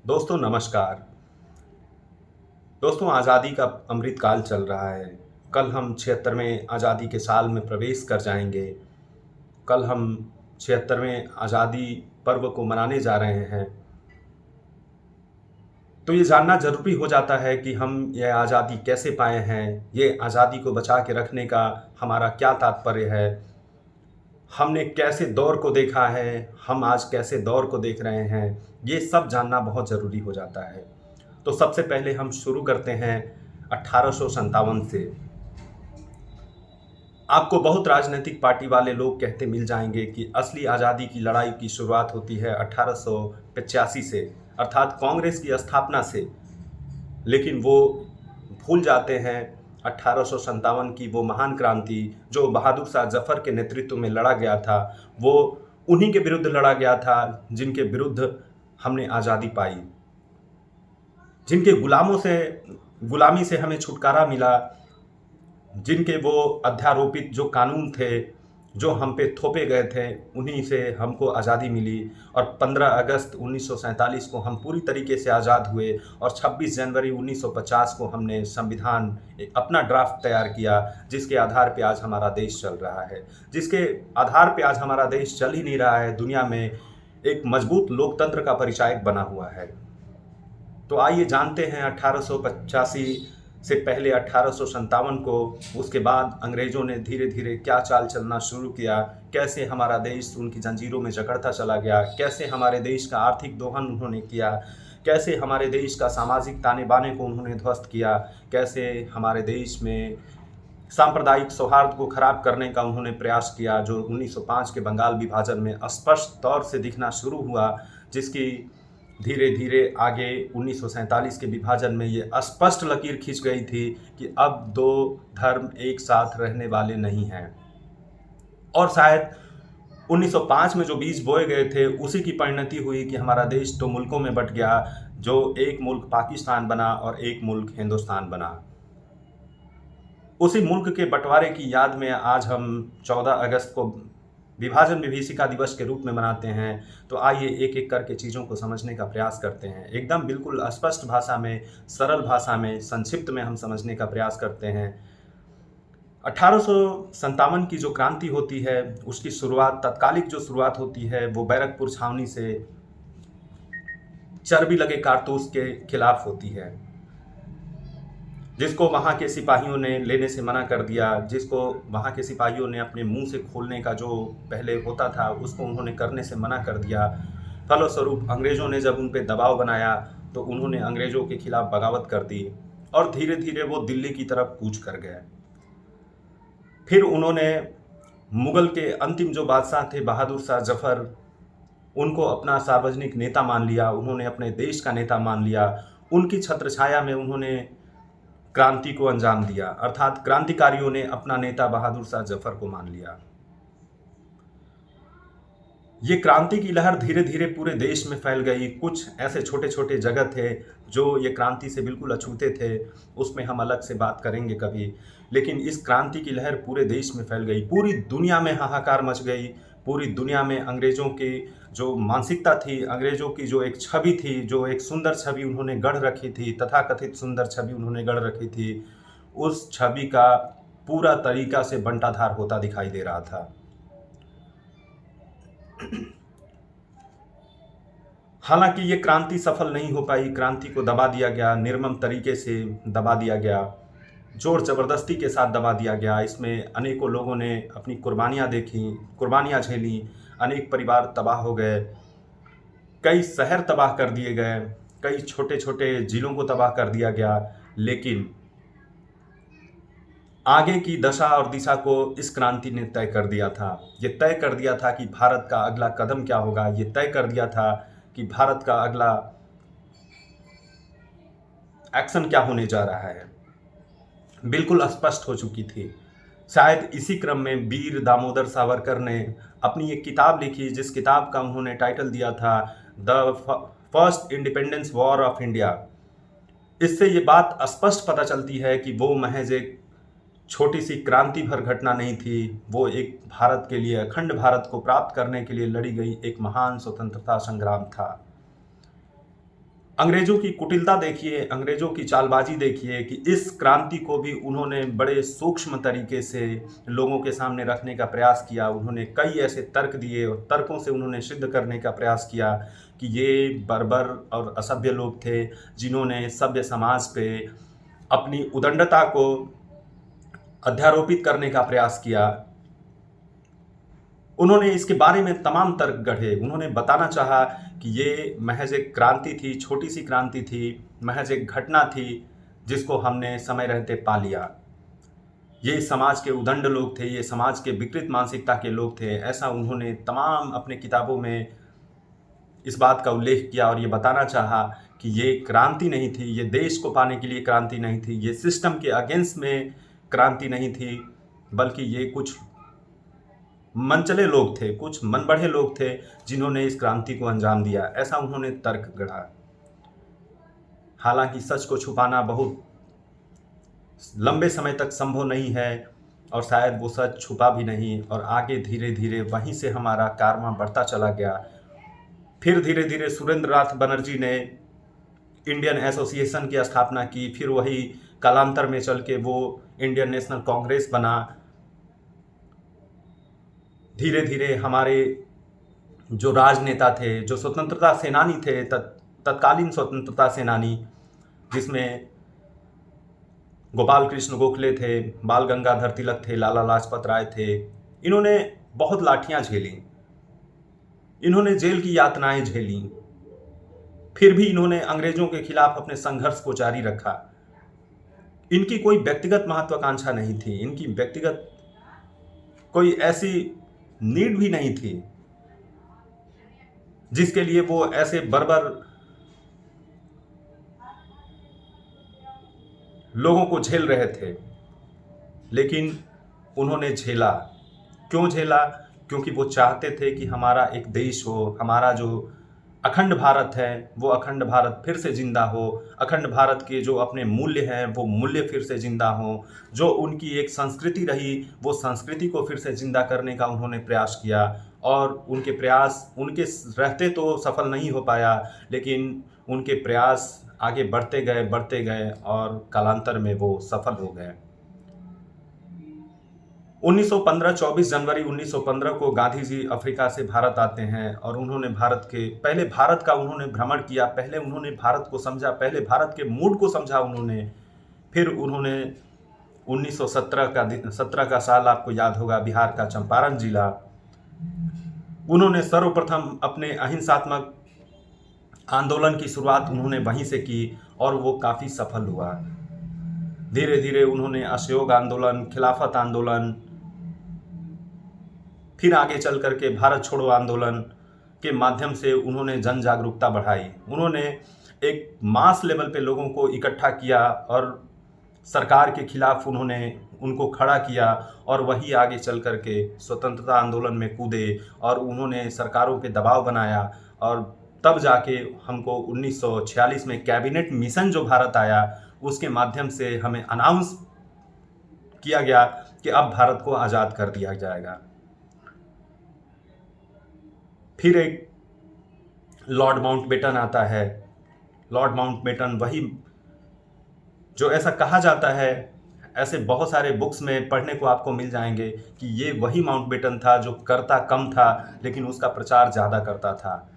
दोस्तों नमस्कार। दोस्तों आज़ादी का अमृत काल चल रहा है। कल हम 76वें आज़ादी के साल में प्रवेश कर जाएंगे। कल हम 76वें आज़ादी पर्व को मनाने जा रहे हैं। तो ये जानना ज़रूरी हो जाता है कि हम ये आज़ादी कैसे पाए हैं, ये आज़ादी को बचा के रखने का हमारा क्या तात्पर्य है, हमने कैसे दौर को देखा है, हम आज कैसे दौर को देख रहे हैं, ये सब जानना बहुत ज़रूरी हो जाता है। तो सबसे पहले हम शुरू करते हैं 1857 से। आपको बहुत राजनीतिक पार्टी वाले लोग कहते मिल जाएंगे कि असली आज़ादी की लड़ाई की शुरुआत होती है 1885 से, अर्थात कांग्रेस की स्थापना से। लेकिन वो भूल जाते हैं 1857 की वो महान क्रांति जो बहादुर शाह जफर के नेतृत्व में लड़ा गया था। वो उन्हीं के विरुद्ध लड़ा गया था जिनके विरुद्ध हमने आज़ादी पाई, जिनके गुलामी से हमें छुटकारा मिला, जिनके वो अध्यारोपित जो कानून थे जो हम पे थोपे गए थे, उन्हीं से हमको आज़ादी मिली। और 15 अगस्त 1947 को हम पूरी तरीके से आज़ाद हुए और 26 जनवरी 1950 को हमने संविधान अपना ड्राफ्ट तैयार किया, जिसके आधार पे आज हमारा देश चल रहा है, जिसके आधार पे आज हमारा देश चल ही नहीं रहा है, दुनिया में एक मजबूत लोकतंत्र का परिचायक बना हुआ है। तो आइए जानते हैं 1885 से पहले 1857 को, उसके बाद अंग्रेज़ों ने धीरे धीरे क्या चाल चलना शुरू किया, कैसे हमारा देश उनकी जंजीरों में जकड़ता चला गया, कैसे हमारे देश का आर्थिक दोहन उन्होंने किया, कैसे हमारे देश का सामाजिक ताने बाने को उन्होंने ध्वस्त किया, कैसे हमारे देश में सांप्रदायिक सौहार्द को खराब करने का उन्होंने प्रयास किया, जो 1905 के बंगाल विभाजन में स्पष्ट तौर से दिखना शुरू हुआ, जिसकी धीरे धीरे आगे 1947 के विभाजन में ये स्पष्ट लकीर खींच गई थी कि अब दो धर्म एक साथ रहने वाले नहीं हैं। और शायद 1905 में जो बीज बोए गए थे उसी की परिणति हुई कि हमारा देश दो मुल्कों में बंट गया, जो एक मुल्क पाकिस्तान बना और एक मुल्क हिंदुस्तान बना। उसी मुल्क के बंटवारे की याद में आज हम 14 अगस्त को विभाजन विभीषिका दिवस के रूप में मनाते हैं। तो आइए एक एक करके चीज़ों को समझने का प्रयास करते हैं, एकदम बिल्कुल स्पष्ट भाषा में, सरल भाषा में, संक्षिप्त में हम समझने का प्रयास करते हैं। 1857 की जो क्रांति होती है उसकी शुरुआत, तत्कालिक जो शुरुआत होती है वो बैरकपुर छावनी से चर्बी लगे कारतूस के खिलाफ होती है, जिसको वहाँ के सिपाहियों ने लेने से मना कर दिया, जिसको वहाँ के सिपाहियों ने अपने मुंह से खोलने का जो पहले होता था उसको उन्होंने करने से मना कर दिया। फलस्वरूप अंग्रेज़ों ने जब उन पर दबाव बनाया तो उन्होंने अंग्रेज़ों के खिलाफ बगावत कर दी और धीरे धीरे वो दिल्ली की तरफ कूच कर गए। फिर उन्होंने मुग़ल के अंतिम जो बादशाह थे बहादुर शाह जफ़र, उनको अपना सार्वजनिक नेता मान लिया, उन्होंने अपने देश का नेता मान लिया। उनकी छत्रछाया में उन्होंने क्रांति को अंजाम दिया, अर्थात क्रांतिकारियों ने अपना नेता बहादुर शाह जफर को मान लिया। ये क्रांति की लहर धीरे धीरे पूरे देश में फैल गई। कुछ ऐसे छोटे छोटे जगह थे जो ये क्रांति से बिल्कुल अछूते थे, उसमें हम अलग से बात करेंगे कभी। लेकिन इस क्रांति की लहर पूरे देश में फैल गई, पूरी दुनिया में हाहाकार मच गई। पूरी दुनिया में अंग्रेज़ों की जो मानसिकता थी, अंग्रेज़ों की जो एक छवि थी, जो एक सुंदर छवि उन्होंने गढ़ रखी थी, तथाकथित सुंदर छवि उन्होंने गढ़ रखी थी, उस छवि का पूरा तरीका से बंटाधार होता दिखाई दे रहा था। हालांकि ये क्रांति सफल नहीं हो पाई, क्रांति को दबा दिया गया, निर्मम तरीके से दबा दिया गया, जोर ज़बरदस्ती के साथ दबा दिया गया। इसमें अनेकों लोगों ने अपनी कुर्बानियाँ देखी, कुर्बानियाँ झेली, अनेक परिवार तबाह हो गए, कई शहर तबाह कर दिए गए, कई छोटे छोटे ज़िलों को तबाह कर दिया गया। लेकिन आगे की दशा और दिशा को इस क्रांति ने तय कर दिया था। ये तय कर दिया था कि भारत का अगला कदम क्या होगा, ये तय कर दिया था कि भारत का अगला एक्शन क्या होने जा रहा है, बिल्कुल स्पष्ट हो चुकी थी। शायद इसी क्रम में वीर दामोदर सावरकर ने अपनी एक किताब लिखी, जिस किताब का उन्होंने टाइटल दिया था the first independence war of India. इससे ये बात स्पष्ट पता चलती है कि वो महज एक छोटी सी क्रांति भर घटना नहीं थी, वो एक भारत के लिए, अखंड भारत को प्राप्त करने के लिए लड़ी गई एक महान स्वतंत्रता संग्राम था। अंग्रेजों की कुटिलता देखिए, अंग्रेजों की चालबाजी देखिए कि इस क्रांति को भी उन्होंने बड़े सूक्ष्म तरीके से लोगों के सामने रखने का प्रयास किया। उन्होंने कई ऐसे तर्क दिए और तर्कों से उन्होंने सिद्ध करने का प्रयास किया कि ये बर्बर और असभ्य लोग थे, जिन्होंने सभ्य समाज पे अपनी उदंडता को अध्यारोपित करने का प्रयास किया। उन्होंने इसके बारे में तमाम तर्क गढ़े। उन्होंने बताना चाहा कि ये महज एक क्रांति थी, छोटी सी क्रांति थी, महज एक घटना थी जिसको हमने समय रहते पा लिया। ये समाज के उदंड लोग थे, ये समाज के विकृत मानसिकता के लोग थे। ऐसा उन्होंने तमाम अपने किताबों में इस बात का उल्लेख किया और ये बताना चाहा कि ये क्रांति नहीं थी, ये देश को पाने के लिए क्रांति नहीं थी, ये सिस्टम के अगेंस्ट में क्रांति नहीं थी, बल्कि ये कुछ मनचले लोग थे, कुछ मन बढ़े लोग थे जिन्होंने इस क्रांति को अंजाम दिया। ऐसा उन्होंने तर्क गढ़ा। हालांकि सच को छुपाना बहुत लंबे समय तक संभव नहीं है और शायद वो सच छुपा भी नहीं, और आगे धीरे धीरे वहीं से हमारा कारवां बढ़ता चला गया। फिर धीरे धीरे सुरेंद्र नाथ बनर्जी ने इंडियन एसोसिएशन की स्थापना की। फिर वही कालांतर में चल के वो इंडियन नेशनल कांग्रेस बना। धीरे धीरे हमारे जो राजनेता थे, जो स्वतंत्रता सेनानी थे, तत्कालीन स्वतंत्रता सेनानी, जिसमें गोपाल कृष्ण गोखले थे, बाल गंगाधर तिलक थे, लाला लाजपत राय थे, इन्होंने बहुत लाठियां झेली, इन्होंने जेल की यातनाएं झेली। फिर भी इन्होंने अंग्रेजों के खिलाफ अपने संघर्ष को जारी रखा। इनकी कोई व्यक्तिगत महत्वाकांक्षा नहीं थी, इनकी व्यक्तिगत कोई ऐसी नीड भी नहीं थी जिसके लिए वो ऐसे बर्बर लोगों को झेल रहे थे। लेकिन उन्होंने झेला। क्यों झेला? क्योंकि वो चाहते थे कि हमारा एक देश हो, हमारा जो अखंड भारत है वो अखंड भारत फिर से जिंदा हो, अखंड भारत के जो अपने मूल्य हैं वो मूल्य फिर से जिंदा हो, जो उनकी एक संस्कृति रही वो संस्कृति को फिर से जिंदा करने का उन्होंने प्रयास किया। और उनके प्रयास उनके रहते तो सफल नहीं हो पाया, लेकिन उनके प्रयास आगे बढ़ते गए और कालांतर में वो सफल हो गए। 1915 24 जनवरी 1915 को गांधी जी अफ्रीका से भारत आते हैं और उन्होंने पहले भारत का उन्होंने भ्रमण किया, पहले उन्होंने भारत को समझा, पहले भारत के मूड को समझा उन्होंने। फिर उन्होंने 1917 का साल आपको याद होगा, बिहार का चंपारण जिला, उन्होंने सर्वप्रथम अपने अहिंसात्मक आंदोलन की शुरुआत उन्होंने वहीं से की और वो काफ़ी सफल हुआ। धीरे धीरे उन्होंने असहयोग आंदोलन, खिलाफत आंदोलन, फिर आगे चल करके भारत छोड़ो आंदोलन के माध्यम से उन्होंने जन जागरूकता बढ़ाई। उन्होंने एक मास लेवल पे लोगों को इकट्ठा किया और सरकार के खिलाफ उन्होंने उनको खड़ा किया और वही आगे चल करके स्वतंत्रता आंदोलन में कूदे और उन्होंने सरकारों पे दबाव बनाया। और तब जाके हमको 1946 में कैबिनेट मिशन जो भारत आया उसके माध्यम से हमें अनाउंस किया गया कि अब भारत को आज़ाद कर दिया जाएगा। फिर एक लॉर्ड माउंटबेटन आता है। लॉर्ड माउंटबेटन वही जो ऐसा कहा जाता है, ऐसे बहुत सारे बुक्स में पढ़ने को आपको मिल जाएंगे कि ये वही माउंटबेटन था जो करता कम था लेकिन उसका प्रचार ज़्यादा करता था।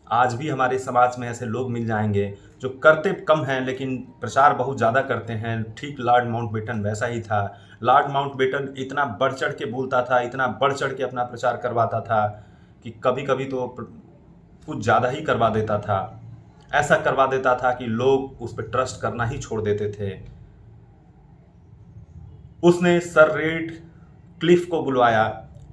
आज भी हमारे समाज में ऐसे लोग मिल जाएंगे जो करते कम हैं लेकिन प्रचार बहुत ज़्यादा करते हैं। ठीक लॉर्ड माउंटबेटन वैसा ही था। लॉर्ड माउंटबेटन इतना बढ़ चढ़ के बोलता था, इतना बढ़ चढ़ के अपना प्रचार करवाता था कि कभी कभी तो कुछ ज़्यादा ही करवा देता था। ऐसा करवा देता था कि लोग उस पर ट्रस्ट करना ही छोड़ देते थे। उसने सर रेड क्लिफ को बुलवाया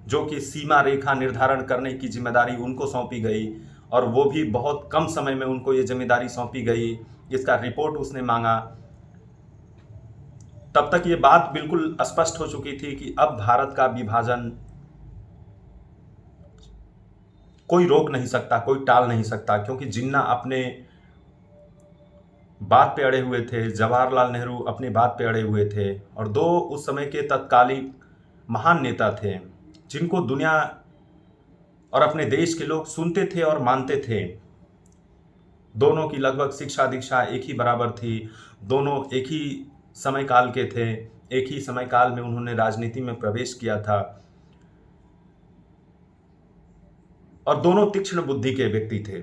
जो कि सीमा रेखा निर्धारण करने की जिम्मेदारी उनको सौंपी गई और वो भी बहुत कम समय में उनको ये जिम्मेदारी सौंपी गई। इसका रिपोर्ट उसने मांगा। तब तक ये बात बिल्कुल स्पष्ट हो चुकी थी कि अब भारत का विभाजन कोई रोक नहीं सकता, कोई टाल नहीं सकता, क्योंकि जिन्ना अपने बात पे अड़े हुए थे, जवाहरलाल नेहरू अपनी बात पे अड़े हुए थे और दो उस समय के तत्कालीन महान नेता थे जिनको दुनिया और अपने देश के लोग सुनते थे और मानते थे। दोनों की लगभग शिक्षा दीक्षा एक ही बराबर थी, दोनों एक ही समय काल के थे, एक ही समय काल में उन्होंने राजनीति में प्रवेश किया था और दोनों तीक्ष्ण बुद्धि के व्यक्ति थे।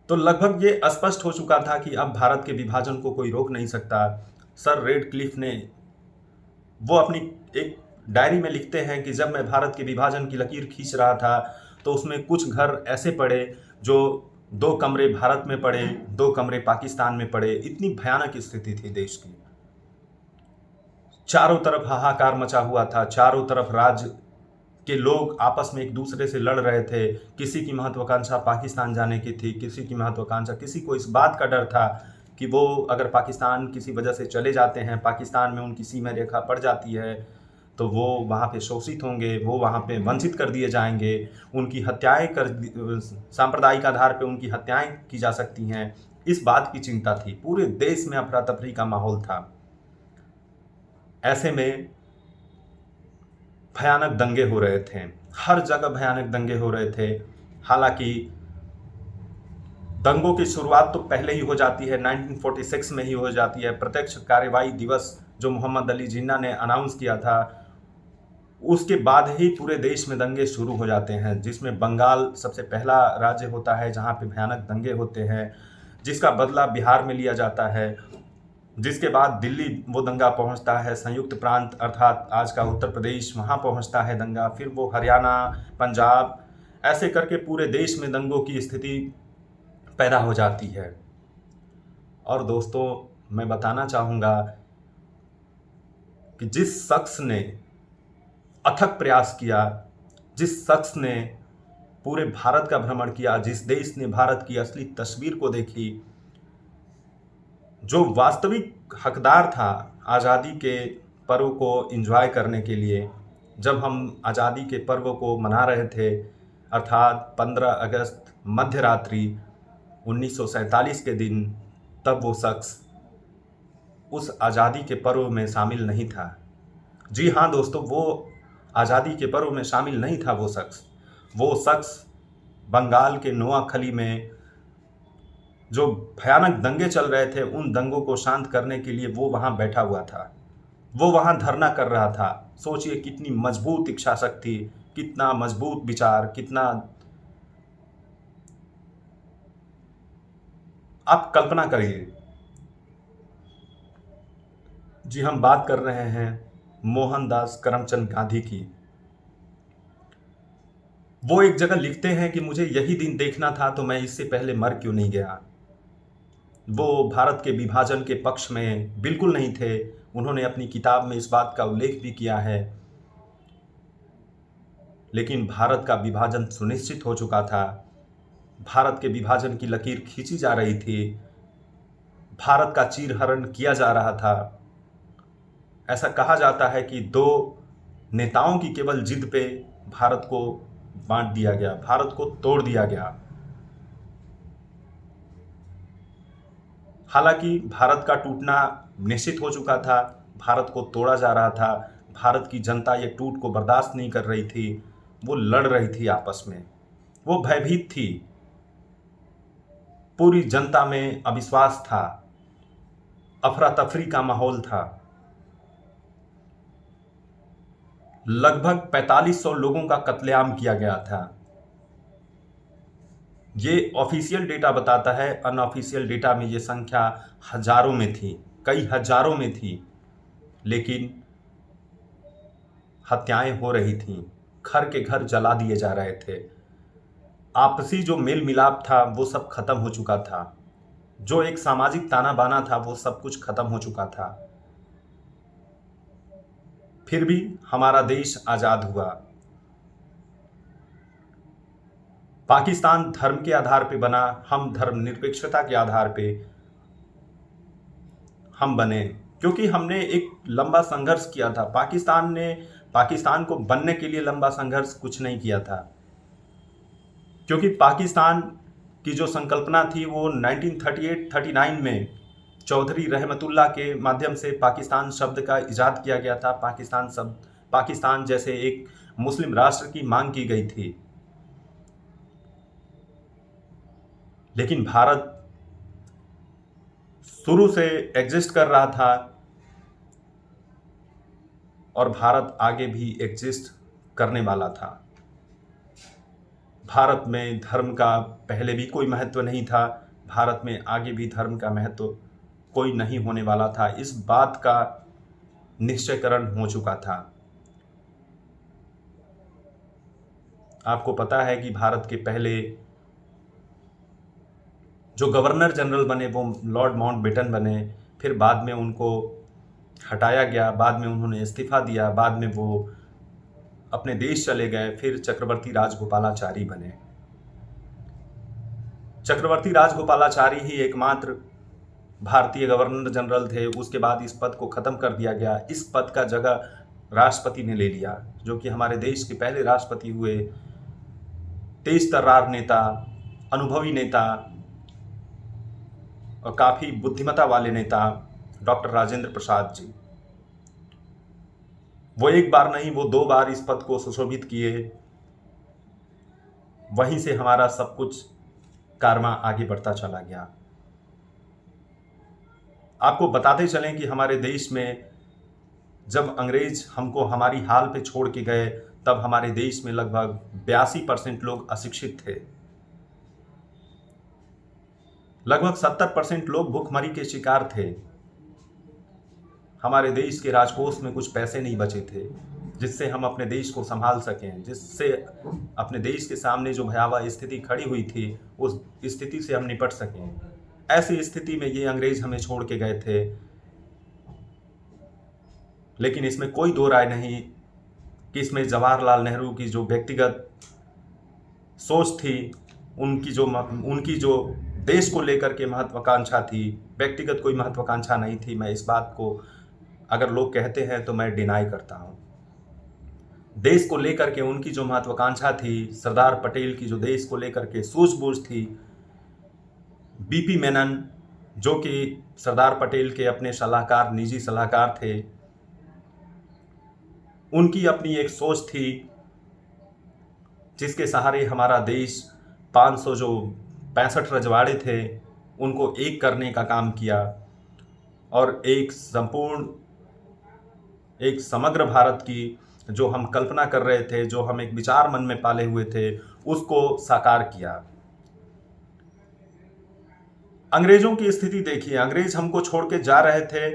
तो लगभग ये स्पष्ट हो चुका था कि अब भारत के विभाजन को कोई रोक नहीं सकता। सर रेडक्लिफ ने वो अपनी एक डायरी में लिखते हैं कि जब मैं भारत के विभाजन की लकीर खींच रहा था तो उसमें कुछ घर ऐसे पड़े जो 2 कमरे भारत में पड़े, 2 कमरे पाकिस्तान में पड़े। इतनी भयानक स्थिति थी देश की। चारों तरफ हाहाकार मचा हुआ था, चारों तरफ राज्य के लोग आपस में एक दूसरे से लड़ रहे थे। किसी की महत्वाकांक्षा पाकिस्तान जाने की थी, किसी की महत्वाकांक्षा, किसी को इस बात का डर था कि वो अगर पाकिस्तान किसी वजह से चले जाते हैं, पाकिस्तान में उनकी सीमा रेखा पड़ जाती है तो वो वहाँ पे शोषित होंगे, वो वहाँ पे वंचित कर दिए जाएंगे, उनकी हत्याएं सांप्रदायिक आधार पे उनकी हत्याएं की जा सकती हैं। इस बात की चिंता थी। पूरे देश में अफरा तफरी का माहौल था। ऐसे में भयानक दंगे हो रहे थे, हर जगह भयानक दंगे हो रहे थे। हालांकि दंगों की शुरुआत तो पहले ही हो जाती है, 1946 में ही हो जाती है। प्रत्यक्ष कार्रवाई दिवस जो मोहम्मद अली जिन्ना ने अनाउंस किया था, उसके बाद ही पूरे देश में दंगे शुरू हो जाते हैं, जिसमें बंगाल सबसे पहला राज्य होता है जहां पे भयानक दंगे होते हैं, जिसका बदला बिहार में लिया जाता है। जिसके बाद दिल्ली वो दंगा पहुंचता है, संयुक्त प्रांत अर्थात आज का उत्तर प्रदेश, वहाँ पहुंचता है दंगा, फिर वो हरियाणा, पंजाब, ऐसे करके पूरे देश में दंगों की स्थिति पैदा हो जाती है। और दोस्तों, मैं बताना चाहूँगा कि जिस शख्स ने अथक प्रयास किया, जिस शख्स ने पूरे भारत का भ्रमण किया, जिस देश ने भारत की असली तस्वीर को देखी, जो वास्तविक हकदार था आज़ादी के पर्व को एंजॉय करने के लिए, जब हम आज़ादी के पर्व को मना रहे थे अर्थात 15 अगस्त मध्य रात्रि 1947 के दिन, तब वो शख्स उस आज़ादी के पर्व में शामिल नहीं था। जी हाँ दोस्तों, वो आज़ादी के पर्व में शामिल नहीं था। वो शख्स बंगाल के नोआखली में जो भयानक दंगे चल रहे थे, उन दंगों को शांत करने के लिए वो वहाँ बैठा हुआ था, वो वहाँ धरना कर रहा था। सोचिए कितनी मजबूत इच्छा शक्ति, कितना मजबूत विचार, कितना, आप कल्पना करिए। जी, हम बात कर रहे हैं मोहनदास करमचंद गांधी की। वो एक जगह लिखते हैं कि मुझे यही दिन देखना था तो मैं इससे पहले मर क्यों नहीं गया। वो भारत के विभाजन के पक्ष में बिल्कुल नहीं थे। उन्होंने अपनी किताब में इस बात का उल्लेख भी किया है। लेकिन भारत का विभाजन सुनिश्चित हो चुका था, भारत के विभाजन की लकीर खींची जा रही थी, भारत का चीरहरण किया जा रहा था। ऐसा कहा जाता है कि 2 नेताओं की केवल जिद पे भारत को बांट दिया गया, भारत को तोड़ दिया गया। हालांकि भारत का टूटना निश्चित हो चुका था, भारत को तोड़ा जा रहा था। भारत की जनता ये टूट को बर्दाश्त नहीं कर रही थी, वो लड़ रही थी आपस में, वो भयभीत थी। पूरी जनता में अविश्वास था, अफरा तफरी का माहौल था। लगभग 4500 लोगों का कत्लेआम किया गया था। ये ऑफिशियल डेटा बताता है, अनऑफिशियल डेटा में ये संख्या हजारों में थी, कई हजारों में थी। लेकिन हत्याएं हो रही थीं, घर के घर जला दिए जा रहे थे। आपसी जो मेल मिलाप था वो सब खत्म हो चुका था। जो एक सामाजिक ताना बाना था वो सब कुछ खत्म हो चुका था। फिर भी हमारा देश आज़ाद हुआ। पाकिस्तान धर्म के आधार पे बना, हम धर्मनिरपेक्षता के आधार पे हम बने, क्योंकि हमने एक लंबा संघर्ष किया था। पाकिस्तान को बनने के लिए लंबा संघर्ष कुछ नहीं किया था, क्योंकि पाकिस्तान की जो संकल्पना थी वो 1938-39 में चौधरी रहमतुल्लाह के माध्यम से पाकिस्तान शब्द का इजाद किया गया था। पाकिस्तान जैसे एक मुस्लिम राष्ट्र की मांग की गई थी। लेकिन भारत शुरू से एग्जिस्ट कर रहा था और भारत आगे भी एग्जिस्ट करने वाला था। भारत में धर्म का पहले भी कोई महत्व नहीं था, भारत में आगे भी धर्म का महत्व कोई नहीं होने वाला था। इस बात का निश्चयकरण हो चुका था। आपको पता है कि भारत के पहले जो गवर्नर जनरल बने वो लॉर्ड माउंटबेटन बने, फिर बाद में उनको हटाया गया, बाद में उन्होंने इस्तीफा दिया, बाद में वो अपने देश चले गए, फिर चक्रवर्ती राजगोपालाचारी बने। चक्रवर्ती राजगोपालाचारी ही एकमात्र भारतीय गवर्नर जनरल थे। उसके बाद इस पद को ख़त्म कर दिया गया। इस पद का जगह राष्ट्रपति ने ले लिया, जो कि हमारे देश के पहले राष्ट्रपति हुए। तेज तर्रार नेता, अनुभवी नेता और काफ़ी बुद्धिमत्ता वाले नेता डॉक्टर राजेंद्र प्रसाद जी। वो एक बार नहीं, वो 2 बार इस पद को सुशोभित किए। वहीं से हमारा सब कुछ कारवां आगे बढ़ता चला गया। आपको बताते चलें कि हमारे देश में जब अंग्रेज हमको हमारी हाल पे छोड़ के गए, तब हमारे देश में लगभग 82% लोग अशिक्षित थे। लगभग 70% लोग भूखमरी के शिकार थे। हमारे देश के राजकोष में कुछ पैसे नहीं बचे थे जिससे हम अपने देश को संभाल सकें, जिससे अपने देश के सामने जो भयावह स्थिति खड़ी हुई थी उस स्थिति से हम निपट सकें। ऐसी स्थिति में ये अंग्रेज हमें छोड़ के गए थे। लेकिन इसमें कोई दो राय नहीं कि इसमें जवाहरलाल नेहरू की जो व्यक्तिगत सोच थी, उनकी जो देश को लेकर के महत्वाकांक्षा थी, व्यक्तिगत कोई महत्वाकांक्षा नहीं थी। मैं इस बात को अगर लोग कहते हैं तो मैं डिनाई करता हूँ। देश को लेकर के उनकी जो महत्वाकांक्षा थी, सरदार पटेल की जो देश को लेकर के सूझबूझ थी, बीपी मेनन जो कि सरदार पटेल के अपने सलाहकार, निजी सलाहकार थे, उनकी अपनी एक सोच थी जिसके सहारे हमारा देश 565 रजवाड़े थे उनको एक करने का काम किया और एक समग्र भारत की जो हम कल्पना कर रहे थे, जो हम एक विचार मन में पाले हुए थे, उसको साकार किया। अंग्रेजों की स्थिति देखिए, अंग्रेज हमको छोड़ के जा रहे थे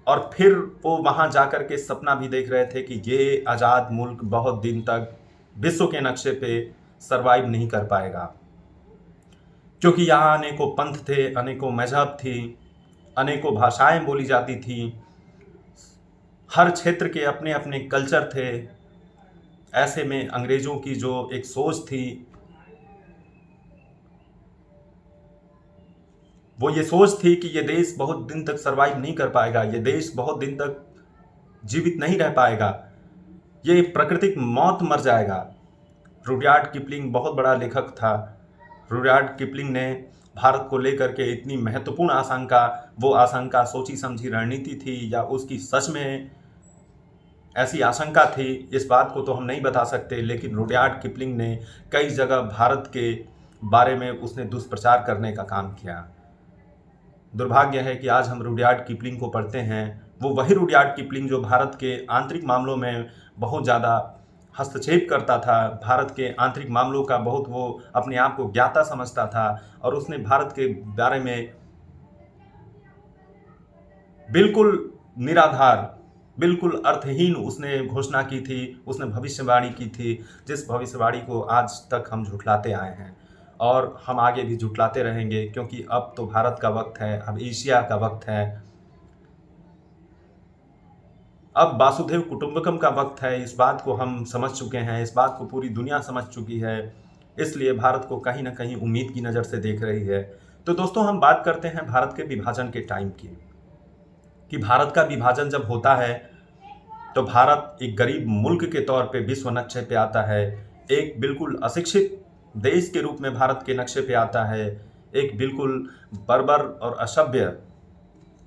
और फिर वो वहाँ जाकर के सपना भी देख रहे थे कि ये आज़ाद मुल्क बहुत दिन तक विश्व के नक्शे पे सरवाइव नहीं कर पाएगा, क्योंकि यहाँ अनेकों पंथ थे, अनेकों मजहब थी, अनेकों भाषाएं बोली जाती थी, हर क्षेत्र के अपने अपने कल्चर थे। ऐसे में अंग्रेज़ों की जो एक सोच थी, वो ये सोच थी कि ये देश बहुत दिन तक सरवाइव नहीं कर पाएगा, ये देश बहुत दिन तक जीवित नहीं रह पाएगा, ये प्राकृतिक मौत मर जाएगा। रुडयार्ड किपलिंग बहुत बड़ा लेखक था। रुडयार्ड किपलिंग ने भारत को लेकर के इतनी महत्वपूर्ण आशंका, वो आशंका सोची समझी रणनीति थी या उसकी सच में ऐसी आशंका थी, इस बात को तो हम नहीं बता सकते, लेकिन रुडयार्ड किपलिंग ने कई जगह भारत के बारे में उसने दुष्प्रचार करने का काम किया। दुर्भाग्य है कि आज हम रुडयार्ड किपलिंग को पढ़ते हैं, वो वही रुडयार्ड किपलिंग जो भारत के आंतरिक मामलों में बहुत ज़्यादा हस्तक्षेप करता था, भारत के आंतरिक मामलों का बहुत वो अपने आप को ज्ञाता समझता था और उसने भारत के बारे में बिल्कुल निराधार, बिल्कुल अर्थहीन उसने घोषणा की थी, उसने भविष्यवाणी की थी, जिस भविष्यवाणी को आज तक हम झुठलाते आए हैं और हम आगे भी झुठलाते रहेंगे, क्योंकि अब तो भारत का वक्त है, अब एशिया का वक्त है, अब वासुदेव कुटुंबकम का वक्त है। इस बात को हम समझ चुके हैं, इस बात को पूरी दुनिया समझ चुकी है, इसलिए भारत को कहीं ना कहीं उम्मीद की नज़र से देख रही है। तो दोस्तों, हम बात करते हैं भारत के विभाजन के टाइम की, कि भारत का विभाजन जब होता है तो भारत एक गरीब मुल्क के तौर पे विश्व नक्शे पे आता है, एक बिल्कुल अशिक्षित देश के रूप में भारत के नक्शे पे आता है, एक बिल्कुल बर्बर और असभ्य,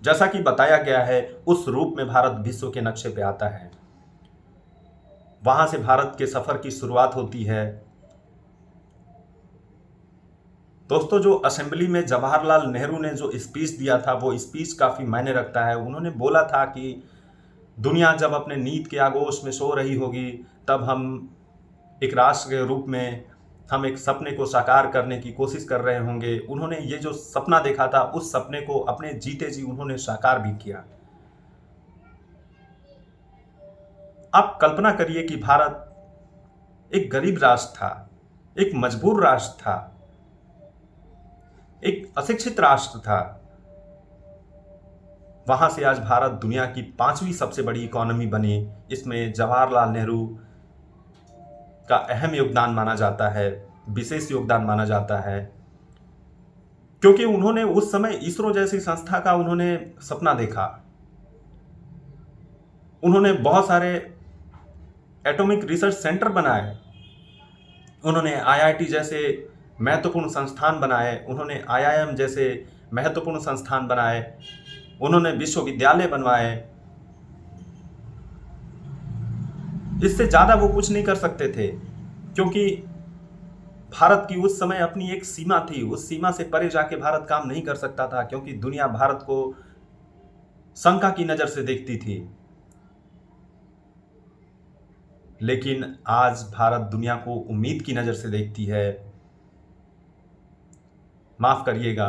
जैसा कि बताया गया है, उस रूप में भारत विश्व के नक्शे पे आता है। वहाँ से भारत के सफ़र की शुरुआत होती है। दोस्तों, जो असेंबली में जवाहरलाल नेहरू ने जो स्पीच दिया था, वो स्पीच काफ़ी मायने रखता है। उन्होंने बोला था कि दुनिया जब अपने नींद के आगोश में सो रही होगी, तब हम एक राष्ट्र के रूप में हम एक सपने को साकार करने की कोशिश कर रहे होंगे। उन्होंने ये जो सपना देखा था, उस सपने को अपने जीते जी उन्होंने साकार भी किया। आप कल्पना करिए कि भारत एक गरीब राष्ट्र था, एक मजबूर राष्ट्र था, एक अशिक्षित राष्ट्र था। वहां से आज भारत दुनिया की 5वीं सबसे बड़ी इकोनॉमी बनी। इसमें जवाहरलाल नेहरू का अहम योगदान माना जाता है, विशेष योगदान माना जाता है, क्योंकि उन्होंने उस समय इसरो जैसी संस्था का उन्होंने सपना देखा। उन्होंने बहुत सारे एटॉमिक रिसर्च सेंटर बनाए, उन्होंने आईआईटी जैसे महत्वपूर्ण संस्थान बनाए, उन्होंने आईआईएम जैसे महत्वपूर्ण संस्थान बनाए, उन्होंने विश्वविद्यालय बनवाए। इससे ज़्यादा वो कुछ नहीं कर सकते थे, क्योंकि भारत की उस समय अपनी एक सीमा थी। उस सीमा से परे जाके भारत काम नहीं कर सकता था, क्योंकि दुनिया भारत को शंका की नज़र से देखती थी। लेकिन आज भारत दुनिया को उम्मीद की नज़र से देखती है। माफ़ करिएगा,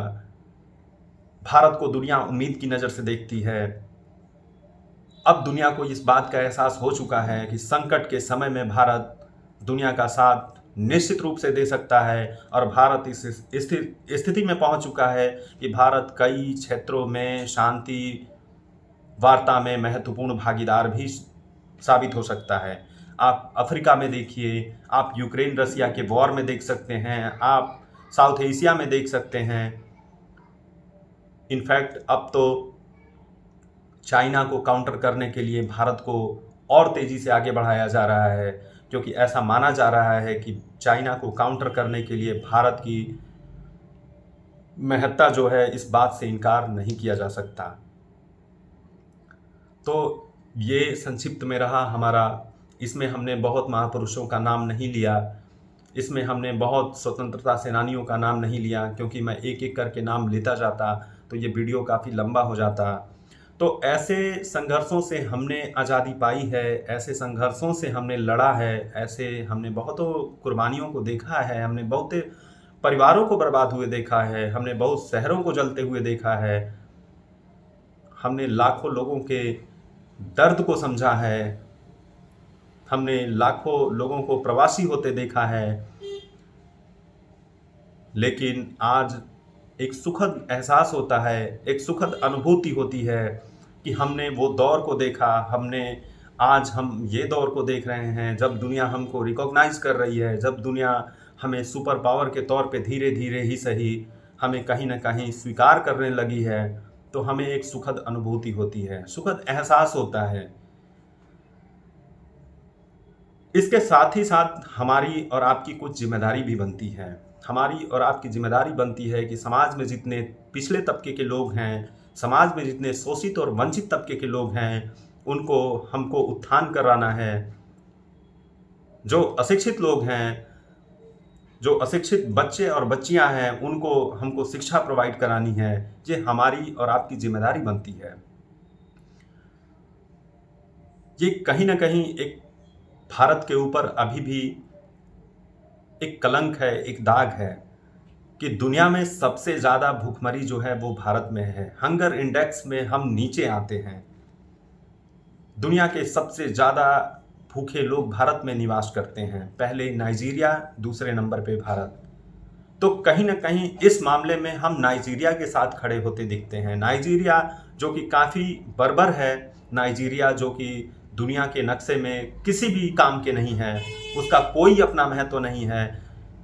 भारत को दुनिया उम्मीद की नज़र से देखती है। अब दुनिया को इस बात का एहसास हो चुका है कि संकट के समय में भारत दुनिया का साथ निश्चित रूप से दे सकता है, और भारत इस स्थिति में पहुंच चुका है कि भारत कई क्षेत्रों में शांति वार्ता में महत्वपूर्ण भागीदार भी साबित हो सकता है। आप अफ्रीका में देखिए, आप यूक्रेन रसिया के वॉर में देख सकते हैं, आप साउथ एशिया में देख सकते हैं। इनफैक्ट अब तो चाइना को काउंटर करने के लिए भारत को और तेज़ी से आगे बढ़ाया जा रहा है, क्योंकि ऐसा माना जा रहा है कि चाइना को काउंटर करने के लिए भारत की महत्ता जो है, इस बात से इनकार नहीं किया जा सकता। तो ये संक्षिप्त में रहा हमारा। इसमें हमने बहुत महापुरुषों का नाम नहीं लिया, इसमें हमने बहुत स्वतंत्रता सेनानियों का नाम नहीं लिया, क्योंकि मैं एक एक करके नाम लेता जाता तो ये वीडियो काफ़ी लंबा हो जाता। तो ऐसे संघर्षों से हमने आज़ादी पाई है, ऐसे संघर्षों से हमने लड़ा है, ऐसे हमने बहुतों कुर्बानियों को देखा है, हमने बहुत परिवारों को बर्बाद हुए देखा है, हमने बहुत शहरों को जलते हुए देखा है, हमने लाखों लोगों के दर्द को समझा है, हमने लाखों लोगों को प्रवासी होते देखा है। लेकिन आज एक सुखद एहसास होता है, एक सुखद अनुभूति होती है कि हमने वो दौर को देखा। आज हम ये दौर को देख रहे हैं जब दुनिया हमको रिकॉग्नाइज कर रही है, जब दुनिया हमें सुपर पावर के तौर पे धीरे धीरे ही सही हमें कहीं ना कहीं स्वीकार करने लगी है। तो हमें एक सुखद अनुभूति होती है, सुखद एहसास होता है। इसके साथ ही साथ हमारी और आपकी कुछ जिम्मेदारी भी बनती है। हमारी और आपकी जिम्मेदारी बनती है कि समाज में जितने पिछले तबके के लोग हैं, समाज में जितने शोषित और वंचित तबके के लोग हैं, उनको हमको उत्थान कराना है। जो अशिक्षित लोग हैं, जो अशिक्षित बच्चे और बच्चियां हैं, उनको हमको शिक्षा प्रोवाइड करानी है। ये हमारी और आपकी जिम्मेदारी बनती है। ये कहीं ना कहीं एक भारत के ऊपर अभी भी एक कलंक है, एक दाग है कि दुनिया में सबसे ज़्यादा भूखमरी जो है वो भारत में है। हंगर इंडेक्स में हम नीचे आते हैं। दुनिया के सबसे ज़्यादा भूखे लोग भारत में निवास करते हैं। पहले नाइजीरिया, दूसरे नंबर पे भारत। तो कहीं ना कहीं इस मामले में हम नाइजीरिया के साथ खड़े होते दिखते हैं। नाइजीरिया जो कि काफ़ी बर्बर है, नाइजीरिया जो कि दुनिया के नक्शे में किसी भी काम के नहीं है, उसका कोई अपना महत्व नहीं है।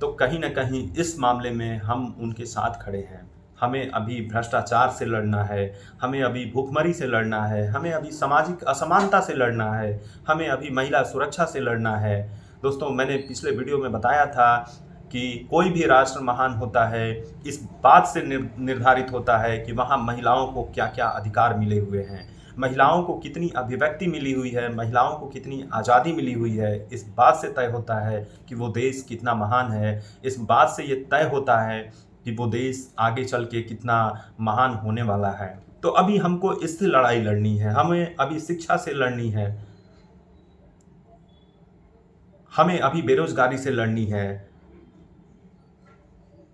तो कहीं ना कहीं इस मामले में हम उनके साथ खड़े हैं। हमें अभी भ्रष्टाचार से लड़ना है, हमें अभी भूखमरी से लड़ना है, हमें अभी सामाजिक असमानता से लड़ना है, हमें अभी महिला सुरक्षा से लड़ना है। दोस्तों, मैंने पिछले वीडियो में बताया था कि कोई भी राष्ट्र महान होता है इस बात से निर्धारित होता है कि वहाँ महिलाओं को क्या क्या अधिकार मिले हुए हैं, महिलाओं को कितनी अभिव्यक्ति मिली हुई है, महिलाओं को कितनी आज़ादी मिली हुई है। इस बात से तय होता है कि वो देश कितना महान है। इस बात से ये तय होता है कि वो देश आगे चल के कितना महान होने वाला है। तो अभी हमको इससे लड़ाई लड़नी है, हमें अभी शिक्षा से लड़नी है, हमें अभी बेरोजगारी से लड़नी है,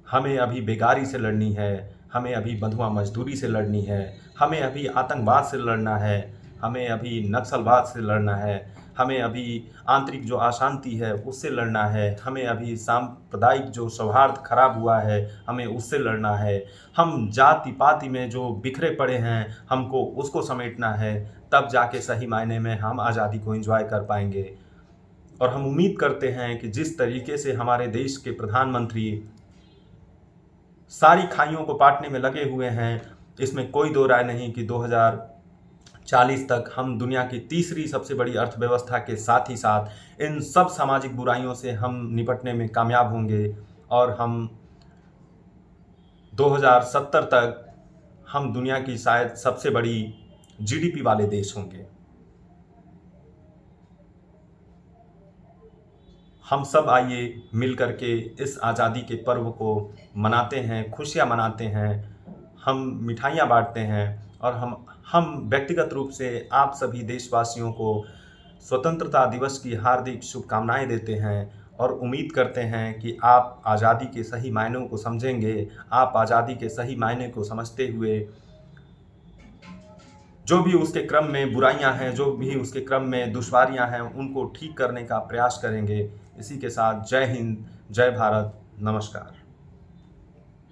हमें अभी बेकारी से लड़नी है, हमें अभी बंधुआ मजदूरी से लड़नी है, हमें अभी आतंकवाद से लड़ना है, हमें अभी नक्सलवाद से लड़ना है, हमें अभी आंतरिक जो अशांति है उससे लड़ना है, हमें अभी सांप्रदायिक जो सौहार्द खराब हुआ है हमें उससे लड़ना है, हम जाति पाति में जो बिखरे पड़े हैं हमको उसको समेटना है। तब जाके सही मायने में हम आज़ादी को एंजॉय कर पाएंगे। और हम उम्मीद करते हैं कि जिस तरीके से हमारे देश के प्रधानमंत्री सारी खाइयों को पाटने में लगे हुए हैं, इसमें कोई दो राय नहीं कि 2040 तक हम दुनिया की तीसरी सबसे बड़ी अर्थव्यवस्था के साथ ही साथ इन सब सामाजिक बुराइयों से हम निपटने में कामयाब होंगे और हम 2070 तक हम दुनिया की शायद सबसे बड़ी जीडीपी वाले देश होंगे। हम सब आइए मिल कर के इस आज़ादी के पर्व को मनाते हैं, खुशियाँ मनाते हैं, हम मिठाइयाँ बांटते हैं और हम व्यक्तिगत रूप से आप सभी देशवासियों को स्वतंत्रता दिवस की हार्दिक शुभकामनाएं देते हैं और उम्मीद करते हैं कि आप आज़ादी के सही मायनों को समझेंगे, आप आज़ादी के सही मायने को समझते हुए जो भी उसके क्रम में बुराइयां हैं, जो भी उसके क्रम में दुश्वारियां हैं, उनको ठीक करने का प्रयास करेंगे। इसी के साथ जय हिंद, जय भारत, नमस्कार।